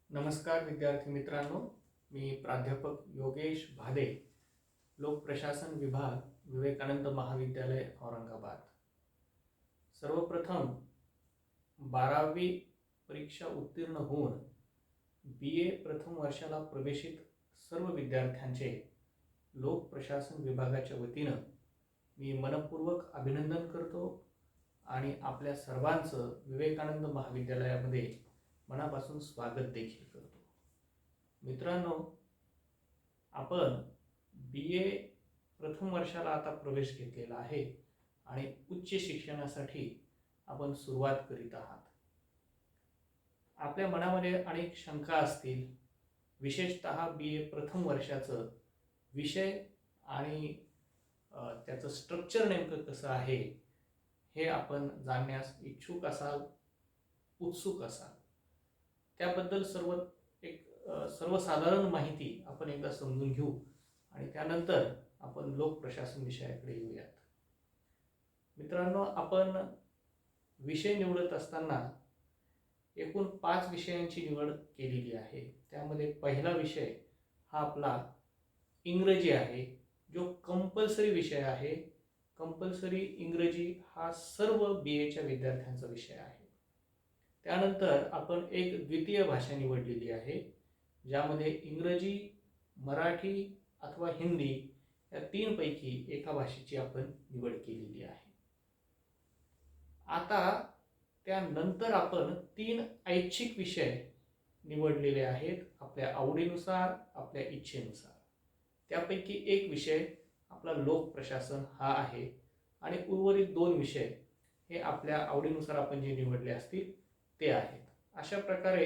नमस्कार विद्यार्थी मित्रांनो, मी प्राध्यापक योगेश भादे, लोकप्रशासन विभाग, विवेकानंद महाविद्यालय, औरंगाबाद। सर्वप्रथम 12वी परीक्षा उत्तीर्ण होऊन BA प्रथम वर्षाला प्रवेशित सर्व विद्यार्थ्यांचे लोकप्रशासन विभागाच्या वतीनं मी मनपूर्वक अभिनंदन करतो आणि आपल्या सर्वांचं विवेकानंद महाविद्यालयामध्ये मनापासून स्वागत देखील करतो। मित्रांनो, आपण BA प्रथम वर्षाला आता प्रवेश घेतलेला आहे आणि उच्च शिक्षणासाठी आपण सुरुवात करीत आहात। आपल्या मनामध्ये अनेक शंका असतील, विशेषतः BA प्रथम वर्षाचं विषय आणि त्याचं स्ट्रक्चर नेमकं कसं आहे हे आपण जाणण्यास इच्छुक असाल, उत्सुक असाल। त्याबद्दल सर्वसाधारण माहिती आपण एकदा समजून घेऊ आणि त्यानंतर आपण लोकप्रशासन विषयाकडे येऊयात। मित्रांनो, आपण विषय निवडत असताना एकूण 5 विषयांची निवड केलेली आहे। त्यामध्ये पहिला विषय हा आपला इंग्रजी आहे, जो कंपल्सरी विषय आहे। कंपल्सरी इंग्रजी हा सर्व BAच्या विद्यार्थ्यांचा विषय आहे। त्यानंतर आपण एक द्वितीय भाषा निवडलेली आहे, ज्यामध्ये इंग्रजी, मराठी अथवा हिंदी या 3 पैकी एका भाषेची आपण निवड केलेली आहे। आता त्यानंतर आपण 3 ऐच्छिक विषय निवडलेले आहेत आपल्या आवडीनुसार, आपल्या इच्छेनुसार। त्यापैकी एक विषय आपला लोकप्रशासन हा आहे आणि उर्वरित 2 विषय हे आपल्या आवडीनुसार आपण जे निवडले असतील ते आहेत। अशा प्रकारे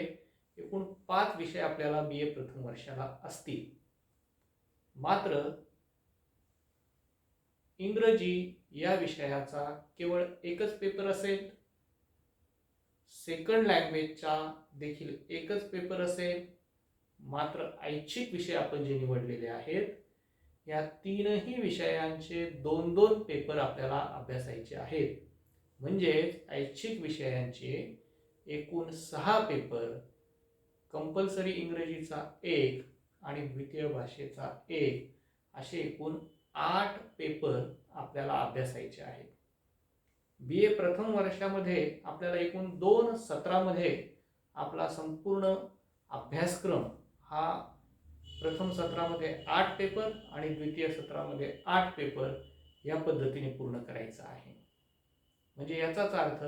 एकूण 5 विषय आपल्याला BA प्रथम वर्षाला असतील। मात्र इंग्रजी या विषयाचा केवळ एकच पेपर असेल, सेकंड लँग्वेजचा देखील एकच पेपर असेल। मात्र ऐच्छिक विषय आपण जे निवडलेले आहेत, या 3ही विषयांचे 2-2 पेपर आपल्याला अभ्यासायचे आहेत। म्हणजे ऐच्छिक विषयांचे एकूण 6 पेपर, कंपल्सरी इंग्रजीचा 1 आणि द्वितीय भाषेचा 1 असे एकूण 8 पेपर आपल्याला अभ्यासायचे आहेत। BA प्रथम वर्षामध्ये आपल्याला एकूण 2 सत्रामध्ये आपला संपूर्ण अभ्यासक्रम हा प्रथम सत्रामध्ये 8 पेपर आणि द्वितीय सत्रामध्ये 8 पेपर या पद्धतीने पूर्ण करायचा आहे। म्हणजे याचाच अर्थ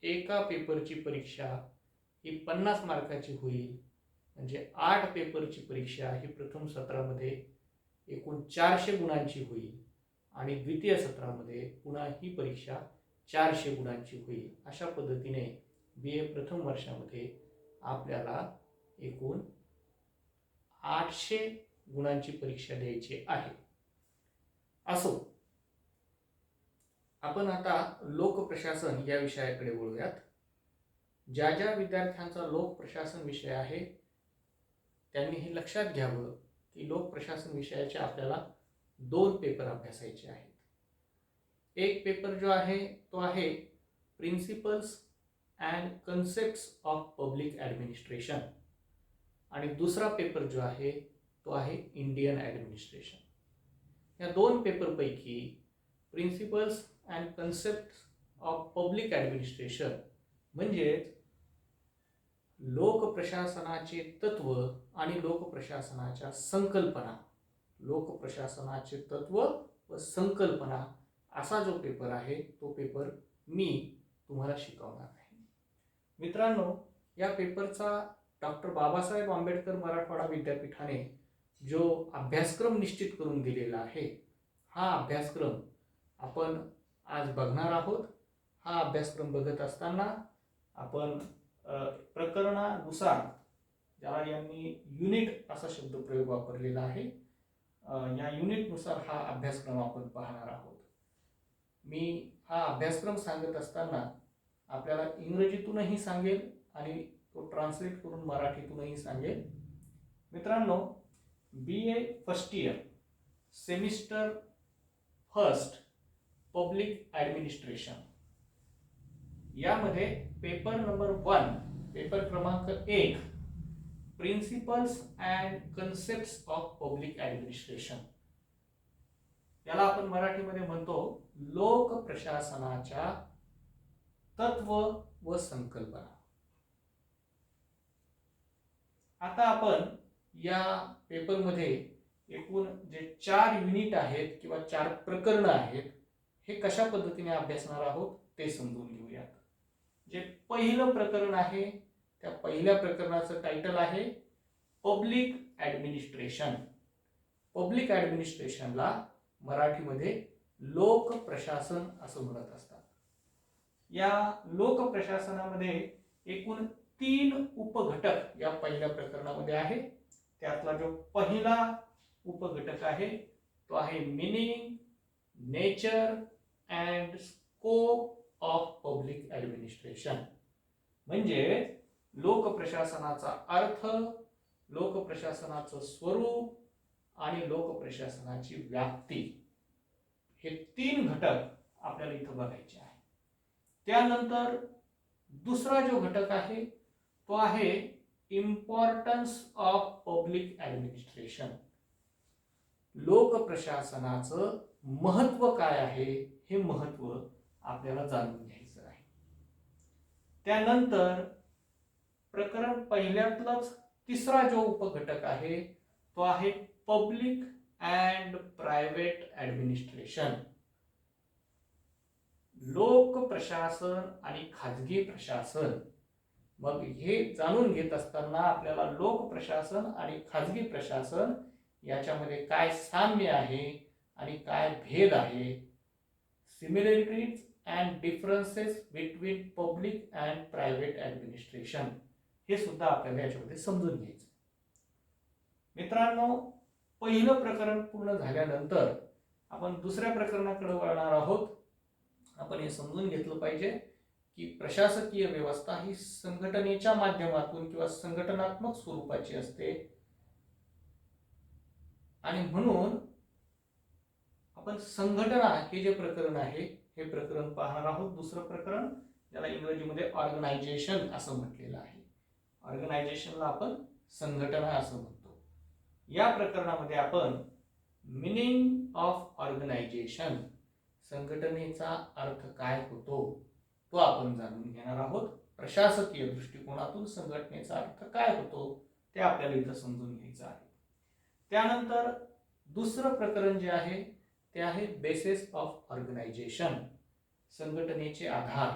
एका पेपरची परीक्षा ही 50 मार्काची होईल। म्हणजे 8 पेपरची परीक्षा ही प्रथम सत्रामध्ये एकूण 400 गुणांची होईल आणि द्वितीय सत्रामध्ये पुन्हा ही परीक्षा 400 गुणांची होईल। अशा पद्धतीने BA प्रथम वर्षामध्ये आपल्याला एकूण 800 गुणांची परीक्षा द्यायची आहे। असो, आपण आता लोकप्रशासन या विषयाकडे वळूयात। ज्या ज्या विद्यार्थ्यांचा लोकप्रशासन विषय आहे त्यांनी हे लक्षात घ्यावं की लोकप्रशासन विषयाचे आपल्याला 2 पेपर अभ्यासायचे आहेत। एक पेपर जो आहे तो आहे principles and concepts of public administration आणि दुसरा पेपर जो आहे तो आहे इंडियन ॲडमिनिस्ट्रेशन। या 2 पेपरपैकी principles and concepts of public administration म्हणजे लोकप्रशासनाचे तत्व आणि लोकप्रशासनाच्या संकल्पना, लोकप्रशासनाचे तत्व व संकल्पना असा जो पेपर आहे तो पेपर मी तुम्हाला शिकवणार आहे। मित्रांनो, या पेपरचा डॉक्टर बाबासाहेब आंबेडकर मराठवाडा विद्यापीठाने जो अभ्यासक्रम निश्चित करून दिलेला आहे, हा अभ्यासक्रम आपण आज बघणार आहोत। हा अभ्यासक्रम बघत असताना आपण प्रकरणानुसार, ज्याला यांनी युनिट असा शब्दप्रयोग वापरलेला आहे, या युनिटनुसार हा अभ्यासक्रम आपण पाहणार आहोत। मी हा अभ्यासक्रम सांगत असताना आपल्याला इंग्रजीतूनही सांगेल आणि तो ट्रान्सलेट करून मराठीतूनही सांगेल। मित्रांनो, BA first year semester first public administration यामध्ये पेपर नंबर 1, पेपर क्रमांक 1 principles and concepts of public administration. याला आपण मराठीमध्ये म्हणतो लोक प्रशासनाच्या तत्व व संकल्पना. आता आपण या पेपरमध्ये एकूण जे 4 युनिट आहेत किंवा 4 प्रकरण आहेत हे कशा पद्धतीने अभ्यासणार आहोत ते समजून घेऊयात. जे पहिलं प्रकरण आहे त्या पहिल्या प्रकरणाचं टायटल आहे पब्लिक ऍडमिनिस्ट्रेशन. पब्लिक ऍडमिनिस्ट्रेशनला मराठीमध्ये लोक प्रशासन असं म्हणत असतात. या लोक प्रशासनामध्ये एकूण 3 उपघटक या पहिल्या प्रकरणामध्ये आहे. त्यातला जो पहिला उपघटक आहे तो आहे meaning, nature and scope of public administration. म्हणजे लोक प्रशासनाचा अर्थ, लोक प्रशासनाचं स्वरूप आणि लोक प्रशासनाची व्याप्ती हे 3 घटक आपल्याला इथं बघायचे आहे. त्यानंतर दुसरा जो घटक आहे तो आहे इम्पॉर्टन्स ऑफ पब्लिक ऍडमिनिस्ट्रेशन. लोक प्रशासनाचं महत्व काय आहे हे महत्व आपल्याला जाणून घ्यायचं आहे. त्यानंतर प्रकरण पहिल्यातलाच तिसरा जो उपघटक आहे तो आहे पब्लिक अँड प्रायव्हेट ऍडमिनिस्ट्रेशन. लोक प्रशासन आणि खाजगी प्रशासन. मग हे जाणून घेत असताना आपल्याला लोक प्रशासन आणि खाजगी प्रशासन याच्यामध्ये काय साम्य आहे आणि काय भेद आहे, similarities and differences between public and private administration हे सुद्धा आपल्याला याच्यामध्ये समजून घ्यायचं. मित्रांनो, पहिलं प्रकरण पूर्ण झाल्यानंतर आपण दुसऱ्या प्रकरणाकडे वळणार आहोत. आपण हे समजून घेतलं पाहिजे की प्रशासकीय व्यवस्था ही संघटनेच्या माध्यमातून किंवा संघटनात्मक स्वरूपाची असते आणि म्हणून आपण संघटना हे जे प्रकरण आहे हे प्रकरण पाहणार आहोत. दुसरं प्रकरण ज्याला इंग्रजीमध्ये ऑर्गनायझेशन असं म्हटलेलं आहे. ऑर्गनायझेशनला आपण संघटना असं म्हणतो. या प्रकरणामध्ये आपण मीनिंग ऑफ ऑर्गनायझेशन, संघटनेचा अर्थ काय होतो तो आपण जाणून घेणार आहोत. प्रशासकीय दृष्टिकोनातून संघटनेचा अर्थ काय होतो ते आपल्याला इथं समजून घ्यायचं आहे. त्यानंतर दुसरं प्रकरण जे आहे ते आहे बेसिस ऑफ ऑर्गनायझेशन, संघटनेचे आधार.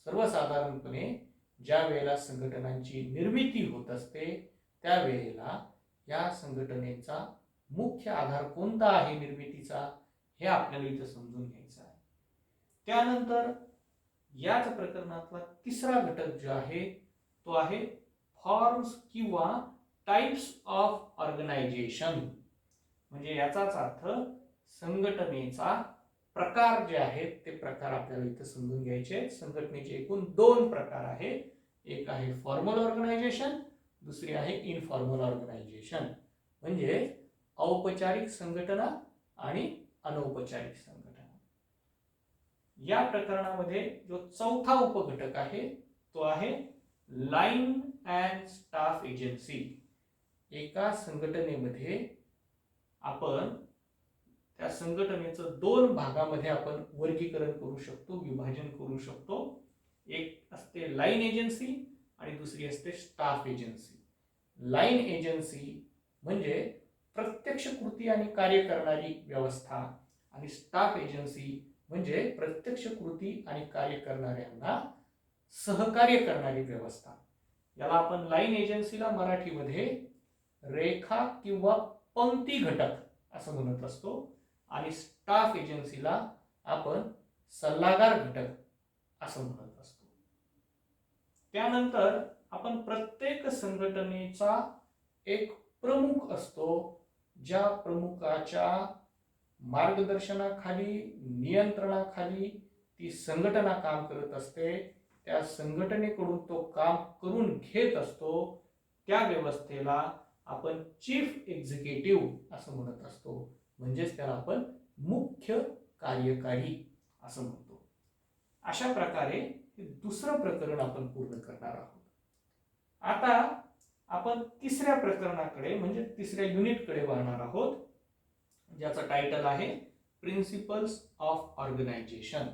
सर्वसाधारणपणे ज्या वेळेला संघटनांची निर्मिती होत असते त्यावेळेला या संघटनेचा मुख्य आधार कोणता आहे निर्मितीचा हे आपल्याला इथं समजून घ्यायचं आहे. त्यानंतर याच प्रकरणातला तिसरा घटक जो आहे तो आहे फॉर्म्स किंवा टाइप्स ऑफ ऑर्गनायझेशन. म्हणजे याचाच अर्थ संघटनेचा प्रकार जे आहेत ते प्रकार आपल्याला इथं समजून घ्यायचे. संघटनेचे एकूण 2 प्रकार आहेत. एक आहे फॉर्मल ऑर्गनायझेशन, दुसरी आहे इनफॉर्मल ऑर्गनायझेशन. म्हणजे औपचारिक संघटना आणि अनौपचारिक संघटना. या प्रकरणामध्ये जो चौथा उपघटक आहे तो आहे लाईन अँड स्टाफ एजन्सी. एका संघटनेमध्ये आपण त्या संघटनेचं 2 भागामध्ये आपण वर्गीकरण करू शकतो, विभाजन करू शकतो. एक असते लाईन एजन्सी आणि दुसरी असते स्टाफ एजन्सी. लाईन एजन्सी म्हणजे प्रत्यक्ष कृती आणि कार्य करणारी व्यवस्था आणि स्टाफ एजन्सी म्हणजे प्रत्यक्ष कृती आणि कार्य करणाऱ्यांना सहकार्य करणारी व्यवस्था. याला आपण लाईन एजन्सीला मराठीमध्ये रेखा किंवा पंक्ती घटक असं म्हणत असतो आणि स्टाफ एजन्सीला आपण सल्लागार घटक असं म्हणत असतो. त्यानंतर आपण प्रत्येक संघटनेचा एक प्रमुख असतो, ज्या प्रमुखाच्या मार्गदर्शनाखाली, नियंत्रणाखाली ती संघटना काम करत असते. त्या संघटनेकडून तो काम करून घेत असतो. त्या व्यवस्थेला आपण चीफ एक्झिक्युटिव्ह असं म्हणत असतो. म्हणजेच त्याला आपण मुख्य कार्यकारी असं म्हणतो. अशा प्रकारे हे दुसरं प्रकरण आपण पूर्ण करणार आहोत. आता आपण तिसऱ्या प्रकरणाकडे म्हणजे तिसऱ्या युनिटकडे वळणार आहोत, ज्याचं टायटल आहे प्रिन्सिपल्स ऑफ ऑर्गनायझेशन.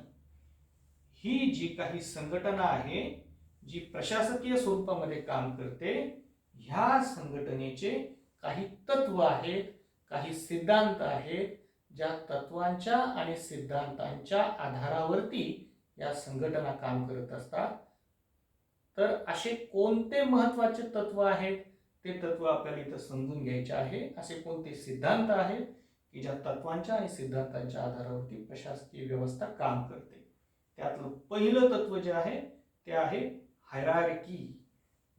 ही जी काही संघटना आहे, जी प्रशासकीय स्वरूपामध्ये काम करते, ह्या संघटनेचे काही तत्व आहेत, काही सिद्धांत आहेत, ज्या तत्वांच्या आणि सिद्धांतांच्या आधारावरती या संघटना काम करत असतात. तर असे कोणते महत्वाचे तत्व आहेत, ते तत्व आपल्याला इथं समजून घ्यायचे आहे. असे कोणते सिद्धांत आहेत की ज्या तत्वांच्या आणि सिद्धांतांच्या आधारावरती प्रशासकीय व्यवस्था काम करते. त्यातलं पहिलं तत्व जे आहे ते आहे हायरार्की,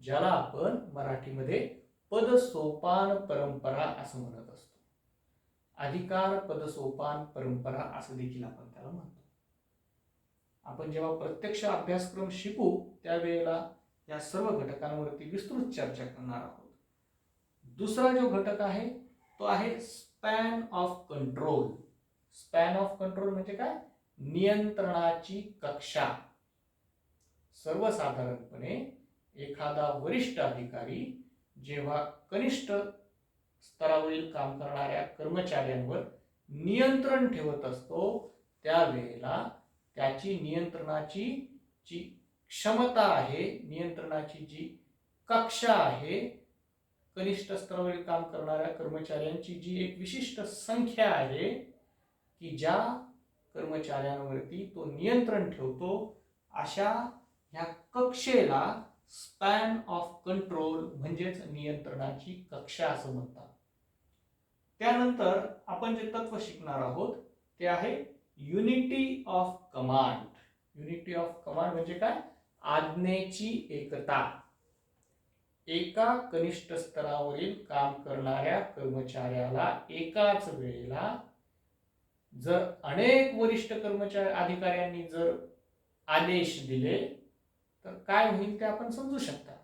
ज्याला आपण मराठीमध्ये पद सोपान परंपरा असं म्हणत असतो. अधिकार पद सोपान परंपरा असं देखील आपण त्याला म्हणतो. आपण जेव्हा प्रत्यक्ष अभ्यासक्रम शिकू त्यावेळेला या सर्व घटकांवरती विस्तृत चर्चा करणार आहोत. दुसरा जो घटक आहे तो आहे span of control. Span of control म्हणजे काय? नियंत्रणाची कक्षा. सर्वसाधारणपणे एखादा वरिष्ठ अधिकारी जेव्हा कनिष्ठ स्तरावरील काम करणाऱ्या कर्मचाऱ्यांवर नियंत्रण ठेवत असतो त्यावेळेला त्याची नियंत्रणाची जी क्षमता आहे, नियंत्रणाची जी कक्षा आहे, कनिष्ठ स्तरावरील काम करणाऱ्या कर्मचाऱ्यांची जी एक विशिष्ट संख्या आहे की ज्या कर्मचाऱ्यांवरती तो नियंत्रण ठेवतो, अशा ह्या कक्षेला स्पॅन ऑफ कंट्रोल म्हणजेच नियंत्रणाची कक्षा असं म्हणतात. त्यानंतर आपण जे तत्व शिकणार आहोत ते आहे unity of command. Unity of command म्हणजे काय? आज्ञेची एकता. एका कनिष्ठ स्तरावरील काम करणाऱ्या कर्मचाऱ्याला एकाच वेळेला जर अनेक वरिष्ठ कर्मचारी अधिकाऱ्यांनी जर आदेश दिले तर काय होईल ते आपण समजू शकता.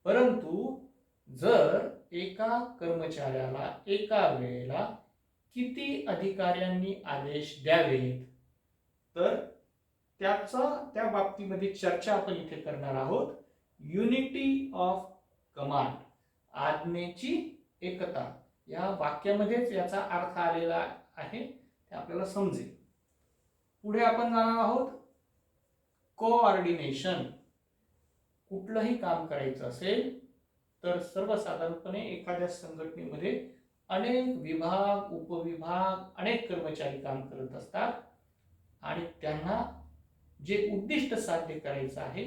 परंतु जर एका कर्मचाऱ्याला एका वेळेला किती अधिकाऱ्यांनी आदेश द्यावेत तर त्या बाबतीमध्ये चर्चा आपण इथे करणार आहोत. युनिटी ऑफ कमांड, आज्ञेची एकता, या वाक्यामध्येच याचा अर्थ आलेला आहे, ते आपल्याला समजेल. पुढे आपण जाणार आहोत कोऑर्डिनेशन. कुठलंही काम करायचं असेल तर सर्वसाधारणपणे एखाद्या संघटनेमध्ये अनेक विभाग, उपविभाग, अनेक कर्मचारी काम करत असतात आणि त्यांना जे उद्दिष्ट साध्य करायचं आहे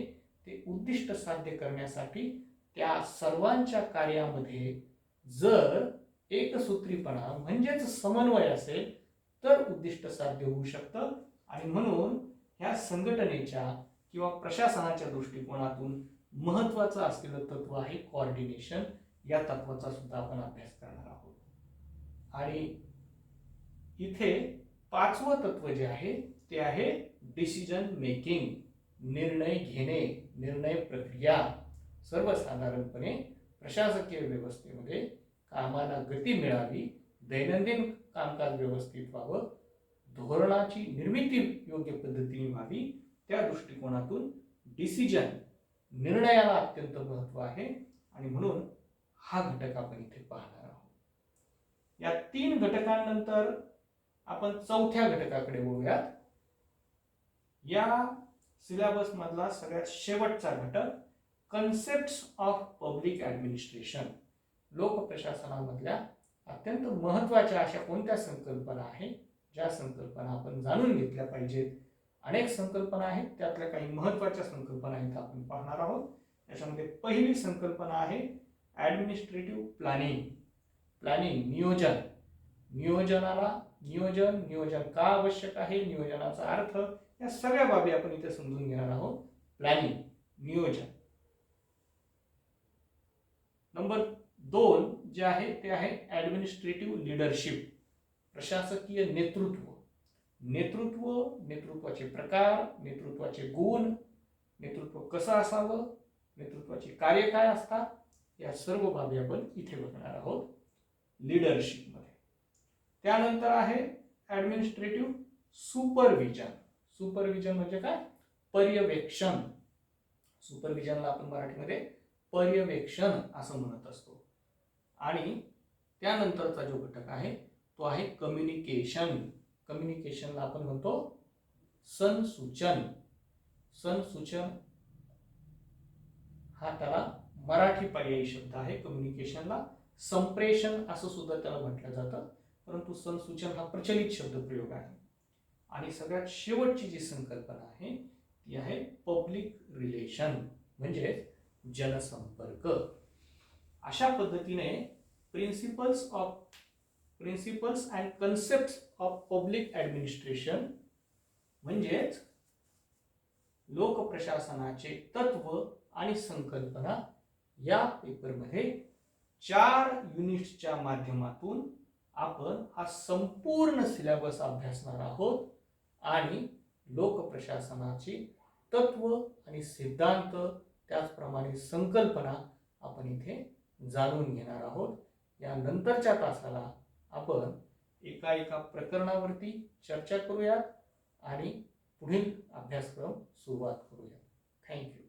ते उद्दिष्ट साध्य करण्यासाठी त्या सर्वांच्या कार्यामध्ये जर एकसूत्रीपणा म्हणजेच समन्वय असेल तर उद्दिष्ट साध्य होऊ शकतं. आणि म्हणून ह्या संघटनेच्या किंवा प्रशासनाच्या दृष्टिकोनातून महत्वाचं असलेलं तत्व आहे कोऑर्डिनेशन. या तत्वाचा सुद्धा आपण अभ्यास करणार आहोत. आणि इथे पाचवं तत्व जे आहे ते आहे डिसिजन मेकिंग, निर्णय घेणे, निर्णय प्रक्रिया. सर्वसाधारणपणे प्रशासकीय व्यवस्थेमध्ये कामाला गती मिळावी, दैनंदिन कामकाज व्यवस्थित व्हावं, धोरणाची निर्मिती योग्य पद्धतीने व्हावी, त्या दृष्टिकोनातून डिसिजन, निर्णयाला अत्यंत महत्व आहे. आणि म्हणून हा घटक आपण इथे पाहणार आहोत. या तीन घटकांनंतर आपण चौथ्या घटकाकडे वळूयात. या सिलेबस मधला सगळ्यात शेवटचा घटक कन्सेप्ट्स ऑफ पब्लिक ऍडमिनिस्ट्रेशन. लोक प्रशासनामधल्या अत्यंत महत्वाच्या अशा कोणत्या संकल्पना आहेत ज्या संकल्पना आपण जाणून घेतल्या पाहिजेत. अनेक संकल्पना आहेत, त्यातल्या काही महत्वाच्या संकल्पना आहेत आपण पाहणार आहोत. याच्यामध्ये पहिली संकल्पना आहे ऍडमिनिस्ट्रेटिव्ह प्लॅनिंग. प्लॅनिंग नियोजन. नियोजन का आवश्यक आहे, नियोजनाचा अर्थ, या सगळ्या बाबी आपण इथे समजून घेणार आहोत. प्लॅनिंग, नियोजन. नंबर 2 जे आहे ते आहे ऍडमिनिस्ट्रेटिव्ह लीडरशिप, प्रशासकीय नेतृत्व. नेतृत्वाचे प्रकार, नेतृत्वाचे गुण, नेतृत्व कसं असावं, नेतृत्वाचे कार्य काय असतात, या सर्व बाबी आपण इथे बघणार आहोत लीडरशिप मध्ये. त्यानंतर आहे ऍडमिनिस्ट्रेटिव्ह सुपरविजन. सुपरविजन म्हणजे काय? पर्यवेक्षण. सुपरविजनला आपण मराठीमध्ये पर्यवेक्षण असं म्हणत असतो. आणि त्यानंतरचा जो घटक आहे तो आहे कम्युनिकेशन. कम्युनिकेशनला आपण म्हणतो संसूचन. संसूचन हा त्याला मराठी पर्यायी शब्द आहे. कम्युनिकेशनला संप्रेषण असं सुद्धा त्याला म्हटलं जातं, परंतु संसूचन हा प्रचलित शब्दप्रयोग आहे. आणि सगळ्यात शेवटची जी संकल्पना आहे ती आहे पब्लिक रिलेशन, म्हणजे जनसंपर्क. अशा पद्धतीने principles and concepts of public administration म्हणजेच लोकप्रशासनाचे तत्व आणि संकल्पना या पेपरमध्ये 4 युनिट्सच्या माध्यमातून आपण हा संपूर्ण सिलेबस अभ्यासणार आहोत आणि लोकप्रशासनाची तत्व आणि सिद्धांत त्याचप्रमाणे संकल्पना आपण इथे जाणून घेणार आहोत. या नंतरच्या तासाला आपण एका प्रकरणावरती चर्चा करूयात आणि पुढील अभ्यासक्रम सुरुवात करूया. थँक्यू.